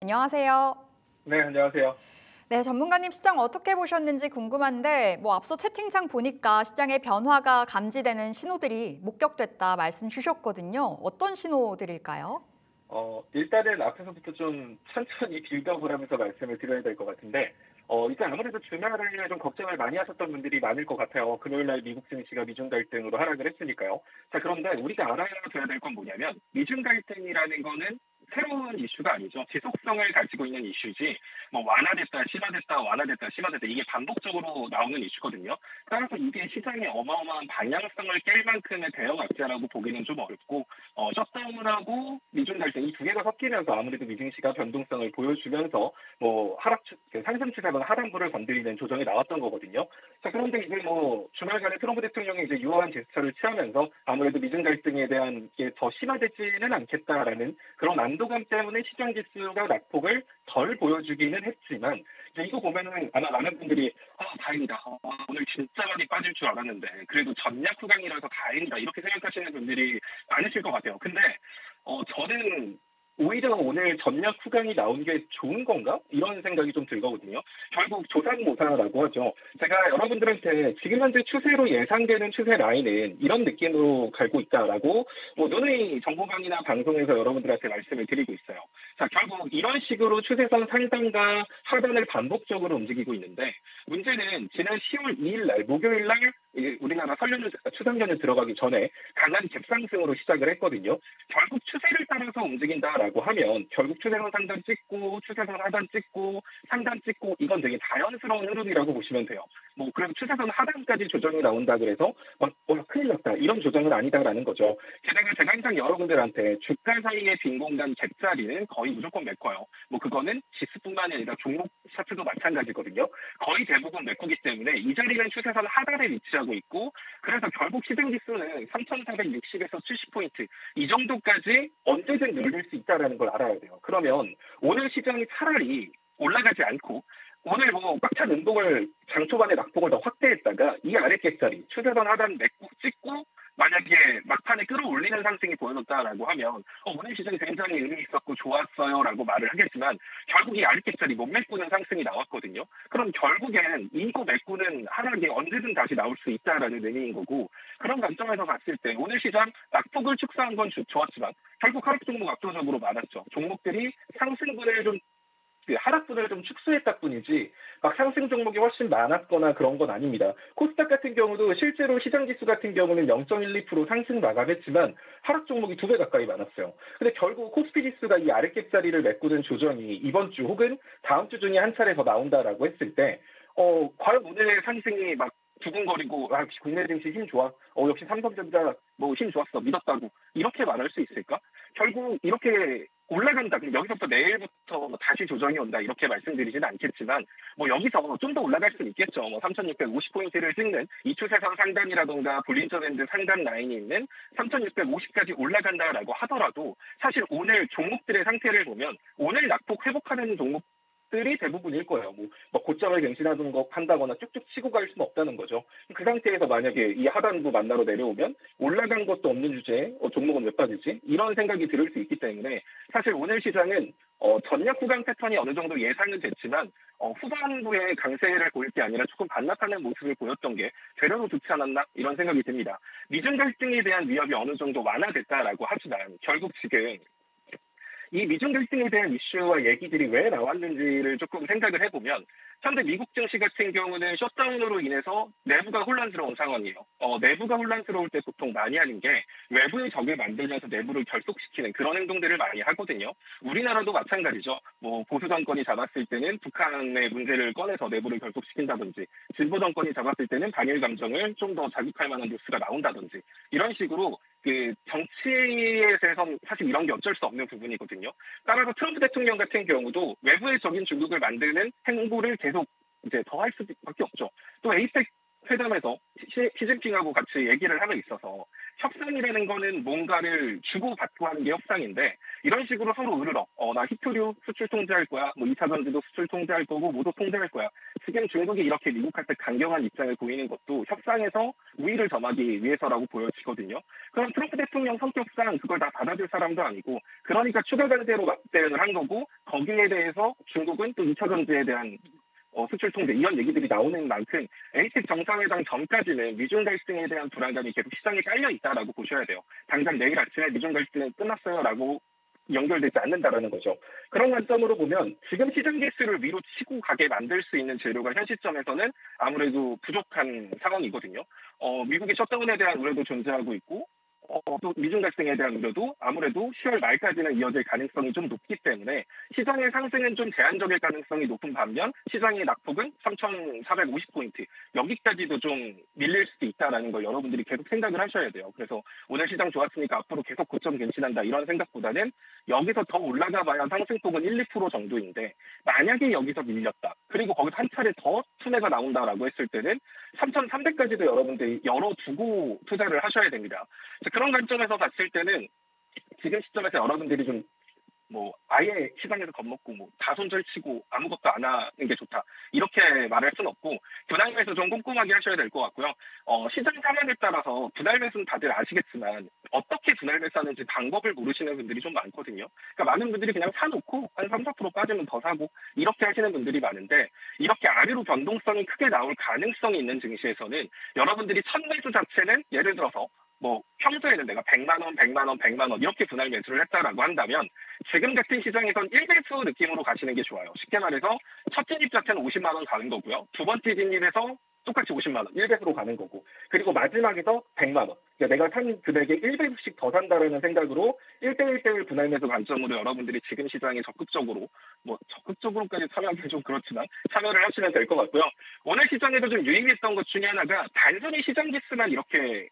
안녕하세요. 네, 안녕하세요. 네, 전문가님 시장 어떻게 보셨는지 궁금한데 앞서 채팅창 보니까 시장의 변화가 감지되는 신호들이 목격됐다 말씀 주셨거든요. 어떤 신호들일까요? 일단은 앞에서부터 좀 천천히 빌드업을 하면서 말씀을 드려야 될 것 같은데, 일단 아무래도 주말에 좀 걱정을 많이 하셨던 분들이 많을 것 같아요. 금요일 날 미국 증시가 미중 갈등으로 하락을 했으니까요. 자, 그런데 우리가 알아야 될 건 뭐냐면, 미중 갈등이라는 거는 새로운 이슈가 아니죠. 지속성을 가지고 있는 이슈지, 뭐 완화됐다, 심화됐다, 완화됐다, 심화됐다, 이게 반복적으로 나오는 이슈거든요. 따라서 이게 시장의 어마어마한 방향성을 깰 만큼의 대형 악재라고 보기는 좀 어렵고, 셧다운하고 미중 갈등 이 두 개가 섞이면서 아무래도 미증시가 변동성을 보여주면서 뭐 그 상승 추세보다 하단부를 건드리는 조정이 나왔던 거거든요. 자, 그런데 이제 뭐 주말간에 트럼프 대통령이 이제 유화한 제스처를 취하면서 아무래도 미중 갈등에 대한 게 더 심화되지는 않겠다라는 그런 안도감 때문에 시장 지수가 낙폭을 덜 보여주기는 했지만, 이제 이거 보면은 아마 많은 분들이 다행이다. 오늘 진짜 많이 빠질 줄 알았는데 그래도 전략 후강이라서 다행이다. 이렇게 생각하시는 분들이 많으실 것 같아요. 근데 저는 오히려 오늘 전략 후강이 나온 게 좋은 건가? 이런 생각이 좀 들거든요. 결국 조산모사라고 하죠. 제가 여러분들한테 지금 현재 추세로 예상되는 추세 라인은 이런 느낌으로 갈고 있다라고 뭐 누누이 정보방이나 방송에서 여러분들한테 말씀을 드리고 있어요. 자, 결국 이런 식으로 추세선 상단과 하단을 반복적으로 움직이고 있는데, 문제는 지난 10월 2일 날 목요일 날 우리나라 추석 연휴 들어가기 전에 강한 갭상승으로 시작을 했거든요. 결국 추세를 따라서 움직인다라고 하면 결국 추세선 상단 찍고 추세선 하단 찍고 상단 찍고 이건 되게 자연스러운 흐름이라고 보시면 돼요. 뭐 그럼 추세선 하단까지 조정이 나온다 그래서 막 큰일 났다 이런 조정은 아니다라는 거죠. 게다가 제가 항상 여러분들한테 주가 사이의 빈 공간 갭자리는 거의 무조건 메꿔요. 뭐 그거는 지수뿐만이 아니라 종목 차트도 마찬가지거든요. 거의 대부분 메꾸기 때문에 이 자리는 추세선 하단에 위치하고 있고, 그래서 결국 시장 지수는 3,460에서 70포인트 이 정도까지 언제든 늘릴 수 있다는 걸 알아야 돼요. 그러면 오늘 시장이 차라리 올라가지 않고 오늘 뭐 꽉 찬 운동을 장 초반에 낙폭을 더 확대했다가 이 아랫객자리 추세선 하단 메고 찍고 만약에 막판에 끌어올리는 상승이 보여줬다라고 하면 오늘 시장이 굉장히 의미 있었고 좋았어요라고 말을 하겠지만, 결국 이 아랫객자리 못 메꾸는 상승이 나왔거든요. 그럼 결국엔 이거 메꾸는 하락이 언제든 다시 나올 수 있다라는 의미인 거고, 그런 관점에서 봤을 때 오늘 시장 낙폭을 축소한 건 좋았지만 결국 하락 종목 압도적으로 많았죠. 종목들이 상승분을 좀 하락분을 좀 축소했다 뿐이지 막 상승 종목이 훨씬 많았거나 그런 건 아닙니다. 코스닥 같은 경우도 실제로 시장 지수 같은 경우는 0.12% 상승 마감했지만 하락 종목이 2배 가까이 많았어요. 근데 결국 코스피 지수가 이 아랫갭자리를 메꾸는 조정이 이번 주 혹은 다음 주 중에 한 차례 더 나온다라고 했을 때 과연 오늘의 상승이 막 두근거리고 국내 증시 힘 좋아. 역시 삼성전자 뭐 힘 좋았어. 믿었다고. 이렇게 말할 수 있을까? 결국 이렇게 올라간다. 그럼 여기서부터 내일부터 다시 조정이 온다. 이렇게 말씀드리지는 않겠지만 뭐 여기서 좀 더 올라갈 수는 있겠죠. 뭐 3,650포인트를 찍는 이 추세선 상단이라던가 볼린저 밴드 상단 라인이 있는 3,650까지 올라간다라고 하더라도 사실 오늘 종목들의 상태를 보면 오늘 낙폭 회복하는 종목들이 대부분일 거예요. 뭐 고점을 한다거나 쭉쭉 치고 갈 수는 없다는 거죠. 그 상태에서 만약에 이 하단부 만나러 내려오면 올라간 것도 없는 주제에 종목은 왜 빠지지? 이런 생각이 들을 수 있기 때문에 사실 오늘 시장은 전략 후강 패턴이 어느 정도 예상은 됐지만 후반부에 강세를 보일 게 아니라 조금 반납하는 모습을 보였던 게 되려도 좋지 않았나 이런 생각이 듭니다. 미중 갈등에 대한 위협이 어느 정도 완화됐다라고 하지만 결국 지금 이 미중 갈등에 대한 이슈와 얘기들이 왜 나왔는지를 조금 생각을 해보면, 현재 미국 증시 같은 경우는 셧다운으로 인해서 내부가 혼란스러운 상황이에요. 내부가 혼란스러울 때 보통 많이 하는 게 외부의 적을 만들면서 내부를 결속시키는 그런 행동들을 많이 하거든요. 우리나라도 마찬가지죠. 뭐 보수 정권이 잡았을 때는 북한의 문제를 꺼내서 내부를 결속시킨다든지, 진보 정권이 잡았을 때는 반일 감정을 좀 더 자극할 만한 뉴스가 나온다든지, 이런 식으로 그 정치에 대해서 사실 이런 게 어쩔 수 없는 부분이거든요. 따라서 트럼프 대통령 같은 경우도 외부의 적인 중국을 만드는 행보를 계속 이제 더 할 수밖에 없죠. 또 에이펙 회담에서 시진핑하고 같이 얘기를 하고 있어서 협상이라는 거는 뭔가를 주고받고 하는 게 협상인데 이런 식으로 서로 으르렁 나 히토류 수출 통제할 거야. 뭐 2차 전지도 수출 통제할 거고 모두 통제할 거야. 지금 중국이 이렇게 미국한테 강경한 입장을 보이는 것도 협상에서 우위를 점하기 위해서라고 보여지거든요. 그럼 트럼프 대통령 성격상 그걸 다 받아줄 사람도 아니고 그러니까 추가 관세로 맞대응을 한 거고 거기에 대해서 중국은 또 2차 전지에 대한 수출 통제 이런 얘기들이 나오는 만큼 APEC 정상회담 전까지는 미중 갈등에 대한 불안감이 계속 시장에 깔려 있다라고 보셔야 돼요. 당장 내일 아침에 미중 갈등은 끝났어요라고 연결되지 않는다라는 거죠. 그런 관점으로 보면 지금 시장 지수를 위로 치고 가게 만들 수 있는 재료가 현 시점에서는 아무래도 부족한 상황이거든요. 미국의 셧다운에 대한 우려도 존재하고 있고 또 미중 갈등에 대한 우려도 아무래도 10월 말까지는 이어질 가능성이 좀 높기 때문에 시장의 상승은 좀 제한적일 가능성이 높은 반면 시장의 낙폭은 3,450포인트 여기까지도 좀 밀릴 수도 있다는 걸 여러분들이 계속 생각을 하셔야 돼요. 그래서 오늘 시장 좋았으니까 앞으로 계속 고점 갱신한다 이런 생각보다는 여기서 더 올라가 봐야 상승폭은 1, 2% 정도인데 만약에 여기서 밀렸다. 그리고 거기서 한 차례 더 투매가 나온다라고 했을 때는 3,300까지도 여러분들이 열어두고 투자를 하셔야 됩니다. 그런 관점에서 봤을 때는 지금 시점에서 여러분들이 좀 아예 시장에서 겁먹고 다 손절치고 아무것도 안 하는 게 좋다 이렇게 말할 수는 없고 분할 매수 좀 꼼꼼하게 하셔야 될 것 같고요. 시장 상황에 따라서 분할 매수는 다들 아시겠지만 어떻게 분할 매수하는지 방법을 모르시는 분들이 좀 많거든요. 그러니까 많은 분들이 그냥 사놓고 한 3, 4% 빠지면 더 사고 이렇게 하시는 분들이 많은데 이렇게 아래로 변동성이 크게 나올 가능성이 있는 증시에서는 여러분들이 첫 매수 자체는 예를 들어서 평소에는 내가 100만 원, 100만 원, 100만 원 이렇게 분할 매수를 했다라고 한다면 지금 같은 시장에선 1배수 느낌으로 가시는 게 좋아요. 쉽게 말해서 첫 진입 자체는 50만 원 가는 거고요. 두 번째 진입에서 똑같이 50만 원, 1배수로 가는 거고 그리고 마지막에서 100만 원. 그러니까 내가 산 금액에 1배수씩 더 산다라는 생각으로 1대1대1 분할 매수 관점으로 여러분들이 지금 시장에 적극적으로까지 참여하기는 좀 그렇지만 참여를 하시면 될 것 같고요. 오늘 시장에도 좀 유의미했던 것 중에 하나가 단순히 시장 지수만 이렇게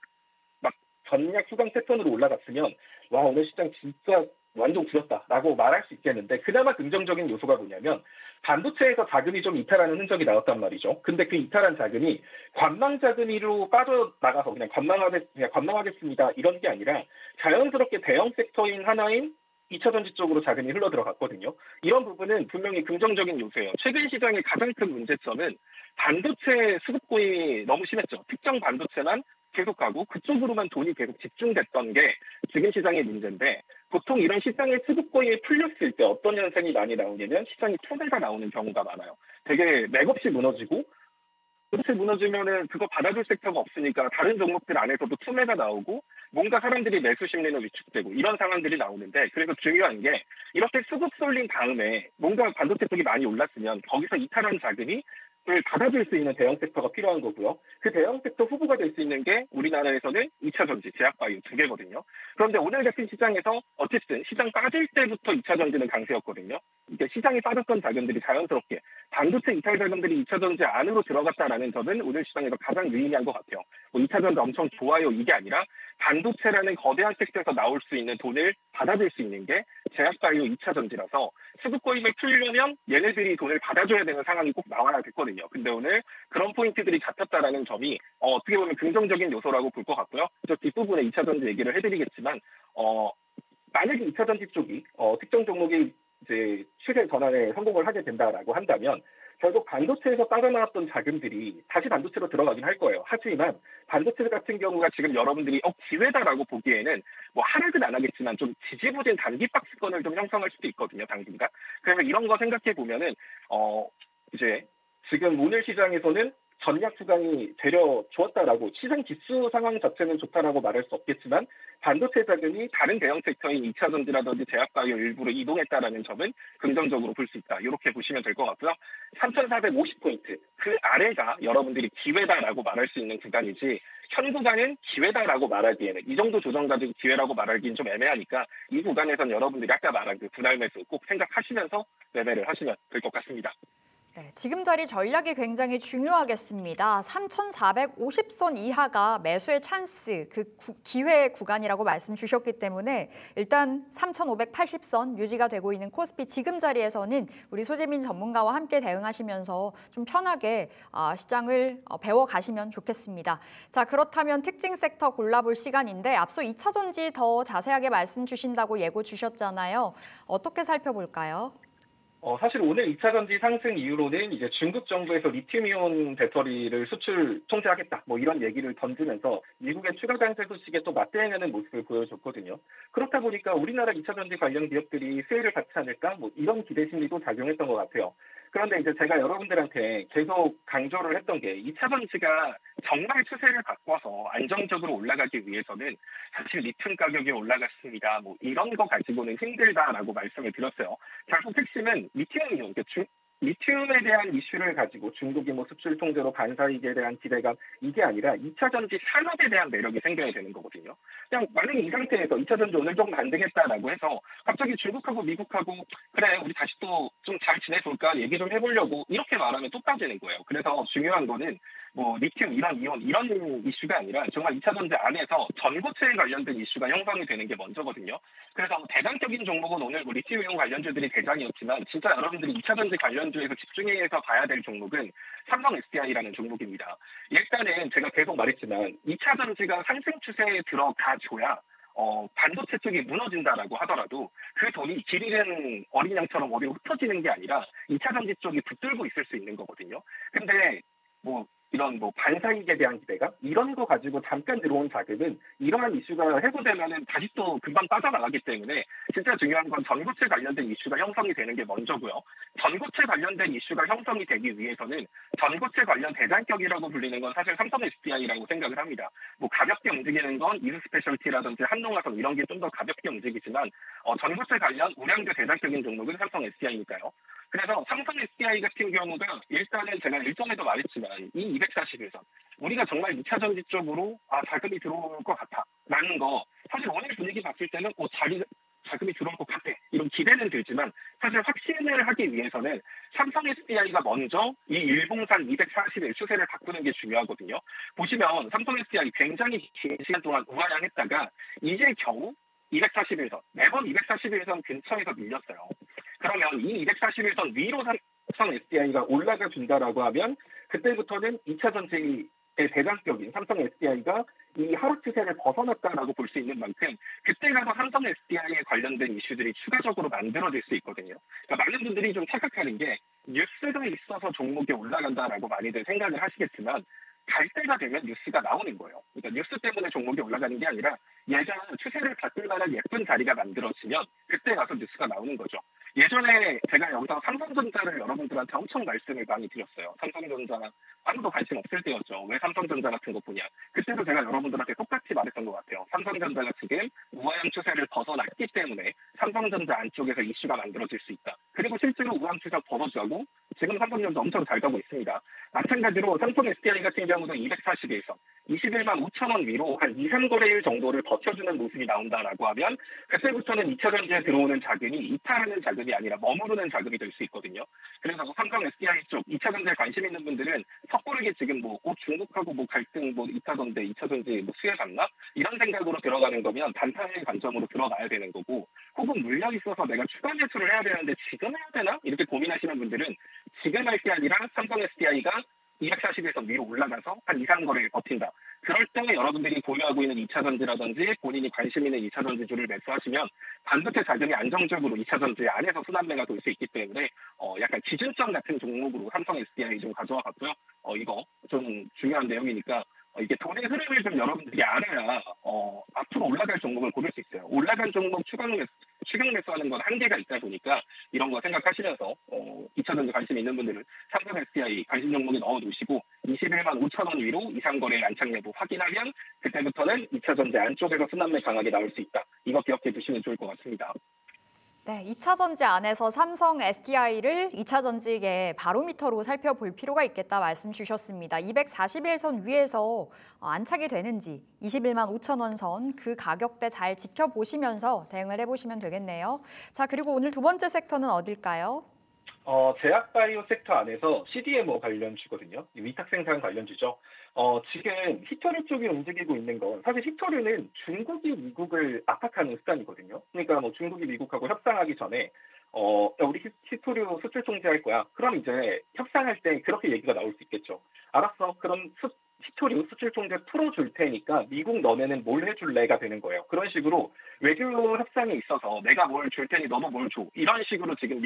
전략 수강 패턴으로 올라갔으면 와 오늘 시장 진짜 완전 구렸다라고 말할 수 있겠는데 그나마 긍정적인 요소가 뭐냐면 반도체에서 자금이 좀 이탈하는 흔적이 나왔단 말이죠. 근데 그 이탈한 자금이 관망 자금으로 빠져나가서 그냥 관망하겠습니다 이런 게 아니라 자연스럽게 대형 섹터인 하나인 2차 전지 쪽으로 자금이 흘러들어갔거든요. 이런 부분은 분명히 긍정적인 요소예요. 최근 시장의 가장 큰 문제점은 반도체 수급 고임이 너무 심했죠. 특정 반도체만 계속 가고 그쪽으로만 돈이 계속 집중됐던 게 지금 시장의 문제인데 보통 이런 시장의 수급 고임이 풀렸을 때 어떤 현상이 많이 나오냐면 시장이 투매가 나오는 경우가 많아요. 되게 맥없이 무너지고 그렇게 무너지면은 그거 받아줄 섹터가 없으니까 다른 종목들 안에서도 투매가 나오고 뭔가 사람들이 매수 심리는 위축되고 이런 상황들이 나오는데 그래서 중요한 게 이렇게 수급 쏠린 다음에 뭔가 반도체 쪽이 많이 올랐으면 거기서 이탈한 자금이 을 받아줄 수 있는 대형 섹터가 필요한 거고요. 그 대형 섹터 후보가 될 수 있는 게 우리나라에서는 2차 전지, 제약바이오 두 개거든요. 그런데 오늘 같은 시장에서 어쨌든 시장 빠질 때부터 2차 전지는 강세였거든요. 이게 시장에 빠졌던 자금들이 자연스럽게 반도체 이탈 자금들이 2차 전지 안으로 들어갔다라는 점은 오늘 시장에서 가장 유의미한 것 같아요. 2차 전지 엄청 좋아요 이게 아니라 반도체라는 거대한 섹터에서 나올 수 있는 돈을 받아줄 수 있는 게 제약바이오 2차 전지라서 수급 고임을 풀려면 얘네들이 돈을 받아줘야 되는 상황이 꼭 나와야 됐거든요. 근데 오늘 그런 포인트들이 잡혔다라는 점이 어떻게 보면 긍정적인 요소라고 볼 것 같고요. 저 뒷부분에 2차 전지 얘기를 해드리겠지만 만약에 2차 전지 쪽이 특정 종목이 이제 시세 전환에 성공을 하게 된다라고 한다면 결국 반도체에서 빠져나왔던 자금들이 다시 반도체로 들어가긴 할 거예요. 하지만 반도체 같은 경우가 지금 여러분들이 기회다라고 보기에는 하락은 안 하겠지만 좀 지지부진 단기 박스권을 좀 형성할 수도 있거든요. 당분간. 그래서 이런 거 생각해 보면은 이제 지금 오늘 시장에서는 전략 수강이 되려 주었다라고 시장 지수 상황 자체는 좋다라고 말할 수 없겠지만 반도체 자금이 다른 대형 섹터인 2차 전지라든지 제약바이오 일부로 이동했다라는 점은 긍정적으로 볼 수 있다. 이렇게 보시면 될 것 같고요. 3,450포인트 그 아래가 여러분들이 기회다라고 말할 수 있는 구간이지 현 구간은 기회다라고 말하기에는 이 정도 조정 가지고 기회라고 말하기는 좀 애매하니까 이 구간에선 여러분들이 아까 말한 그 분할 매수 꼭 생각하시면서 매매를 하시면 될 것 같습니다. 네, 지금 자리 전략이 굉장히 중요하겠습니다. 3,450선 이하가 매수의 찬스, 기회 구간이라고 말씀 주셨기 때문에 일단 3,580선 유지가 되고 있는 코스피 지금 자리에서는 우리 소재민 전문가와 함께 대응하시면서 좀 편하게 시장을 배워가시면 좋겠습니다. 자, 그렇다면 특징 섹터 골라볼 시간인데 앞서 2차 전지 더 자세하게 말씀 주신다고 예고 주셨잖아요. 어떻게 살펴볼까요? 사실 오늘 2차 전지 상승 이유로는 이제 중국 정부에서 리튬이온 배터리를 수출 통제하겠다, 뭐 이런 얘기를 던지면서 미국의 추가 관세 소식에 또 맞대응하는 모습을 보여줬거든요. 그렇다 보니까 우리나라 2차 전지 관련 기업들이 수혜를 받지 않을까, 뭐 이런 기대 심리도 작용했던 것 같아요. 그런데 이제 제가 여러분들한테 계속 강조를 했던 게 2차 전지가 정말 추세를 바꿔서 안정적으로 올라가기 위해서는 사실 리튬 가격이 올라갔습니다. 뭐 이런 거 가지고는 힘들다라고 말씀을 드렸어요. 결국 핵심은 리튬이온, 리튬에 대한 이슈를 가지고 중국이 뭐 수출 통제로 반사이익에 대한 기대감, 이게 아니라 2차 전지 산업에 대한 매력이 생겨야 되는 거거든요. 그냥 만약에 이 상태에서 2차 전지 오늘 정도 안 되겠다라고 해서 갑자기 중국하고 미국하고 그래 우리 다시 또 좀 잘 지내볼까 얘기 좀 해보려고 이렇게 말하면 또 빠지는 거예요. 그래서 중요한 거는 뭐 리튬 이런 이온 이런 이슈가 아니라 정말 2차 전지 안에서 전고체에 관련된 이슈가 형성이 되는 게 먼저거든요. 그래서 대장적인 종목은 오늘 뭐 리튬 이온 관련주들이 대장이었지만 진짜 여러분들이 2차 전지 관련주에서 집중해서 봐야 될 종목은 삼성 SDI라는 종목입니다. 일단은 제가 계속 말했지만 2차 전지가 상승 추세에 들어가줘야 반도체 쪽이 무너진다라고 하더라도 그 돈이 길 잃은 어린 양처럼 어디로 흩어지는 게 아니라 2차 전지 쪽이 붙들고 있을 수 있는 거거든요. 근데 뭐 이런 뭐 반사이익에 대한 기대가 이런 거 가지고 잠깐 들어온 자금은 이러한 이슈가 해소되면은 다시 또 금방 빠져나가기 때문에 진짜 중요한 건 전고체 관련된 이슈가 형성이 되는 게 먼저고요. 전고체 관련된 이슈가 형성이 되기 위해서는 전고체 관련 대장격이라고 불리는 건 사실 삼성 SDI라고 생각을 합니다. 뭐 가볍게 움직이는 건 이스스페셜티라든지 한농화성 이런 게 좀 더 가볍게 움직이지만 전고체 관련 우량주 대장격인 종목은 삼성 SDI니까요. 그래서 삼성 SDI 같은 경우가 일단은 제가 일전에도 말했지만 이 241선 우리가 정말 2차 전지 쪽으로 자금이 들어올 것 같다라는 거 사실 오늘 분위기 봤을 때는 자금이 들어올 것 같아 이런 기대는 들지만 사실 확신을 하기 위해서는 삼성 SDI가 먼저 이 일봉산 241 추세를 바꾸는 게 중요하거든요. 보시면 삼성 SDI 굉장히 긴 시간 동안 우하향했다가 이제 겨우 241선, 매번 241선 근처에서 밀렸어요. 그러면 이 241선 위로 삼성 SDI가 올라가 준다라고 하면 그때부터는 2차 전지의 대장격인 삼성 SDI가 이 하루 추세를 벗어났다라고 볼 수 있는 만큼 그때 가서 삼성 SDI에 관련된 이슈들이 추가적으로 만들어질 수 있거든요. 그러니까 많은 분들이 좀 착각하는 게 뉴스가 있어서 종목이 올라간다라고 많이들 생각을 하시겠지만 갈 때가 되면 뉴스가 나오는 거예요. 그러니까 뉴스 때문에 종목이 올라가는 게 아니라 예전 추세를 바꿀 만한 예쁜 자리가 만들어지면 그때 가서 뉴스가 나오는 거죠. 예전에 제가 여기서 삼성전자를 여러분들한테 엄청 말씀을 많이 드렸어요. 삼성전자 아무도 관심 없을 때였죠. 왜 삼성전자 같은 거 보냐. 그때도 제가 여러분들한테 똑같이 말했던 것 같아요. 삼성전자가 지금 우하향 추세를 벗어났기 때문에 삼성전자 안쪽에서 이슈가 만들어질 수 있다. 그리고 실제로 우하향 추세가 벗어지고 지금 삼성전자 엄청 잘 가고 있습니다. 마찬가지로 삼성 SDI 같은 경우도 241선, 21만 5천 원 위로 한 2, 3거래일 정도를 버텨주는 모습이 나온다라고 하면 그때부터는 2차 전지에 들어오는 자금이 이탈하는 자금이 아니라 머무르는 자금이 될 수 있거든요. 그래서 삼성 SDI 쪽 2차 전지에 관심 있는 분들은 섣부르게 지금 뭐 중국하고 뭐 갈등 뭐 있다던데 2차 전지 뭐 수혜 받나? 이런 생각으로 들어가는 거면 단타의 관점으로 들어가야 되는 거고 혹은 물려 있어서 내가 추가 매수를 해야 되는데 지금 해야 되나? 이렇게 고민하시는 분들은 지금 할 게 아니라 삼성 SDI가 241선 위로 올라가서 한 2, 3거래를 버틴다. 그럴 때 여러분들이 보유하고 있는 2차 전지라든지 본인이 관심 있는 2차 전지주를 매수하시면 반도체 자금이 안정적으로 2차 전지 안에서 순환매가 돌 수 있기 때문에 약간 기준점 같은 종목으로 삼성 SDI 좀 가져와 봤고요. 이거 좀 중요한 내용이니까 이게 돈의 흐름을 좀 여러분들이 알아야 앞으로 올라갈 종목을 고를 수 있어요. 올라간 종목 추격 매수하는 건 한계가 있다 보니까 이런 거 생각하시면서 2차 전지 관심 있는 분들은 삼성 SDI 관심 종목에 넣어놓으시고 21만 5천 원 위로 이상거래 안착 여부 확인하면 그때부터는 2차 전지 안쪽에서 순환매 강하게 나올 수 있다. 이거 기억해 두시면 좋을 것 같습니다. 네, 2차 전지 안에서 삼성 SDI를 2차 전지의 바로미터로 살펴볼 필요가 있겠다 말씀 주셨습니다. 241선 위에서 안착이 되는지 21만 5천 원 선 그 가격대 잘 지켜보시면서 대응을 해보시면 되겠네요. 자, 그리고 오늘 두 번째 섹터는 어딜까요? 제약바이오 섹터 안에서 CDMO 관련주거든요. 위탁 생산 관련주죠. 지금 히토류 쪽이 움직이고 있는 건 사실 히토류는 중국이 미국을 압박하는 수단이거든요. 그러니까 뭐 중국이 미국하고 협상하기 전에 야, 우리 히토류 수출 통제할 거야. 그럼 이제 협상할 때 그렇게 얘기가 나올 수 있겠죠. 알았어. 그럼 히토류 수출 통제 풀어줄 테니까 미국 너네는 뭘 해줄래가 되는 거예요. 그런 식으로 외교 협상에 있어서 내가 뭘 줄 테니 너도 뭘 줘. 이런 식으로 지금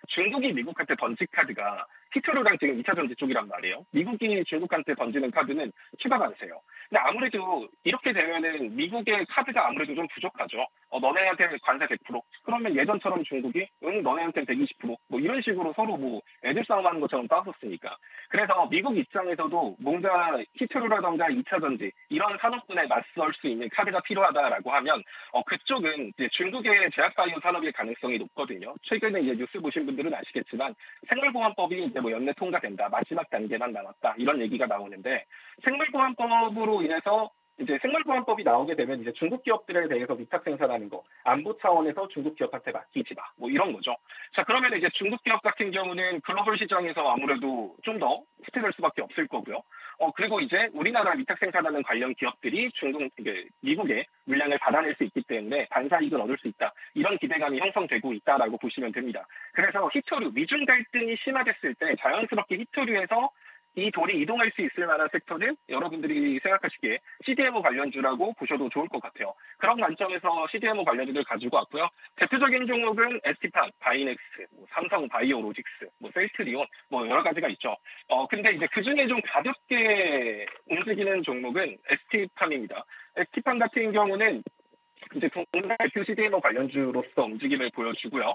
중국이 미국한테 던진 카드가 히토류랑 지금 2차 전지 쪽이란 말이에요. 미국이 중국한테 던지는 카드는 추가 관세요. 근데 아무래도 이렇게 되면은 미국의 카드가 아무래도 좀 부족하죠. 너네한테 관세 100%. 그러면 예전처럼 중국이 너네한테 120%뭐 이런 식으로 서로 뭐 애들 싸움하는 것처럼 싸웠었으니까. 그래서 미국 입장에서도 뭔가 히토류라던가 2차 전지 이런 산업군에 맞설 수 있는 카드가 필요하다라고 하면 그쪽은 이제 중국의 제약바이오 산업일 가능성이 높거든요. 최근에 이제 뉴스 보신 분들은 아시겠지만 생물보안법이 이제 뭐 연내 통과된다, 마지막 단계만 남았다 이런 얘기가 나오는데 생물보안법으로 인해서 이제 생물보안법이 나오게 되면 이제 중국 기업들에 대해서 위탁 생산하는 거 안보 차원에서 중국 기업한테 맡기지 마. 뭐 이런 거죠. 자, 그러면 이제 중국 기업 같은 경우는 글로벌 시장에서 아무래도 좀 더 후퇴될 수밖에 없을 거고요. 그리고 이제 우리나라 위탁 생산하는 관련 기업들이 미국의 물량을 받아낼 수 있기 때문에 반사이익을 얻을 수 있다. 이런 기대감이 형성되고 있다라고 보시면 됩니다. 그래서 히토류, 미중 갈등이 심화됐을 때 자연스럽게 히토류에서 이 돌이 이동할 수 있을 만한 섹터는 여러분들이 생각하시기에 CDMO 관련주라고 보셔도 좋을 것 같아요. 그런 관점에서 CDMO 관련주를 가지고 왔고요. 대표적인 종목은 ST팜, 바이넥스, 삼성 바이오로직스, 셀트리온, 여러 가지가 있죠. 근데 이제 그 중에 좀 가볍게 움직이는 종목은 ST팜입니다. ST팜 같은 경우는 이제 국내 대표 CDMO 관련주로서 움직임을 보여주고요.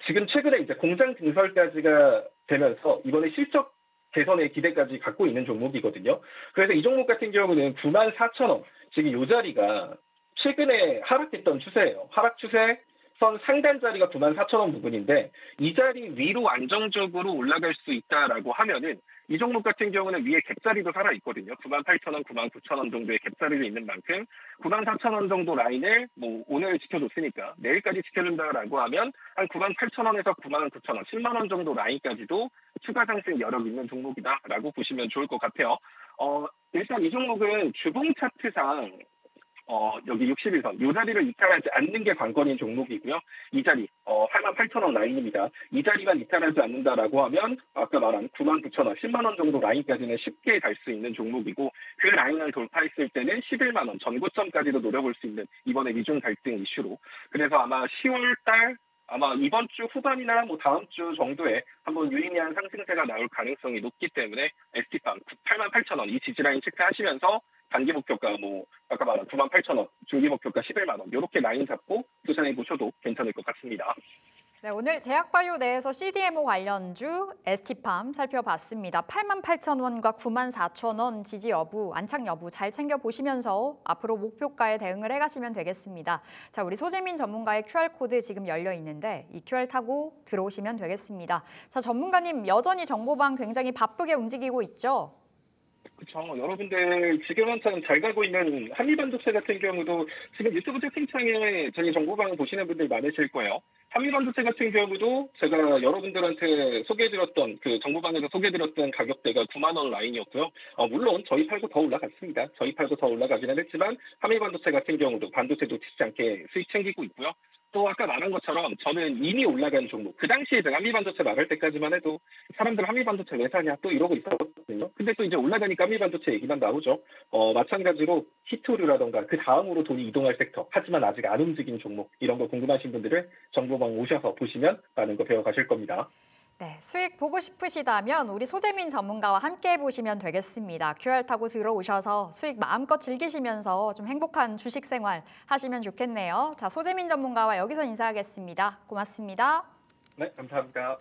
지금 최근에 이제 공장 증설까지가 되면서 이번에 실적 개선의 기대까지 갖고 있는 종목이거든요. 그래서 이 종목 같은 경우는 94,000원, 지금 이 자리가 최근에 하락했던 추세예요. 하락 추세선 상단 자리가 94,000원 부분인데 이 자리 위로 안정적으로 올라갈 수 있다라고 하면은 이 종목 같은 경우는 위에 갭자리도 살아있거든요. 98,000원, 99,000원 정도의 갭자리가 있는 만큼 94,000원 정도 라인을 오늘 지켜줬으니까 내일까지 지켜준다라고 하면 한 98,000원에서 99,000원, 10만 원 정도 라인까지도 추가 상승 여력 있는 종목이다라고 보시면 좋을 것 같아요. 일단 이 종목은 주봉 차트상 여기 61선, 이 자리를 이탈하지 않는 게 관건인 종목이고요. 이 자리, 88,000원 라인입니다. 이 자리만 이탈하지 않는다라고 하면, 아까 말한 99,000원, 10만 원 정도 라인까지는 쉽게 갈 수 있는 종목이고, 그 라인을 돌파했을 때는 11만 원, 전고점까지도 노려볼 수 있는 이번에 미중 갈등 이슈로. 그래서 아마 10월 달, 아마 이번 주 후반이나 다음 주 정도에 한번 유의미한 상승세가 나올 가능성이 높기 때문에 ST팜 88,000원 이 지지라인 체크하시면서 단기 목표가 아까 말한 98,000원, 중기 목표가 11만 원 이렇게 라인 잡고 투자해 보셔도 괜찮을 것 같습니다. 네, 오늘 제약바이오 내에서 CDMO 관련주 ST팜 살펴봤습니다. 88,000원과 94,000원 지지 여부, 안착 여부 잘 챙겨보시면서 앞으로 목표가에 대응을 해가시면 되겠습니다. 자, 우리 소재민 전문가의 QR코드 지금 열려 있는데 이 QR 타고 들어오시면 되겠습니다. 자, 전문가님 여전히 정보방 굉장히 바쁘게 움직이고 있죠? 그렇죠. 여러분들 지금 한참 잘 가고 있는 한미반도체 같은 경우도 지금 유튜브 채팅창에 저희 정보방 보시는 분들 많으실 거예요. 한미반도체 같은 경우도 제가 여러분들한테 소개해드렸던 그 정보방에서 소개해드렸던 가격대가 9만 원 라인이었고요. 물론 저희 팔고 더 올라갔습니다. 저희 팔고 더 올라가기는 했지만 한미반도체 같은 경우도 반도체 놓치지 않게 수익 챙기고 있고요. 또 아까 말한 것처럼 저는 이미 올라간 종목, 그 당시에 제가 한미반도체 말할 때까지만 해도 사람들 한미반도체 왜 사냐 또 이러고 있었거든요. 근데 또 이제 올라가니까 한미반도체 얘기만 나오죠. 마찬가지로 히토류라던가 그 다음으로 돈이 이동할 섹터, 하지만 아직 안 움직인 종목 이런 거 궁금하신 분들은 정보방 오셔서 보시면 많은 거 배워가실 겁니다. 네, 수익 보고 싶으시다면 우리 소재민 전문가와 함께 보시면 되겠습니다. QR 타고 들어오셔서 수익 마음껏 즐기시면서 좀 행복한 주식 생활 하시면 좋겠네요. 자, 소재민 전문가와 여기서 인사하겠습니다. 고맙습니다. 네, 감사합니다.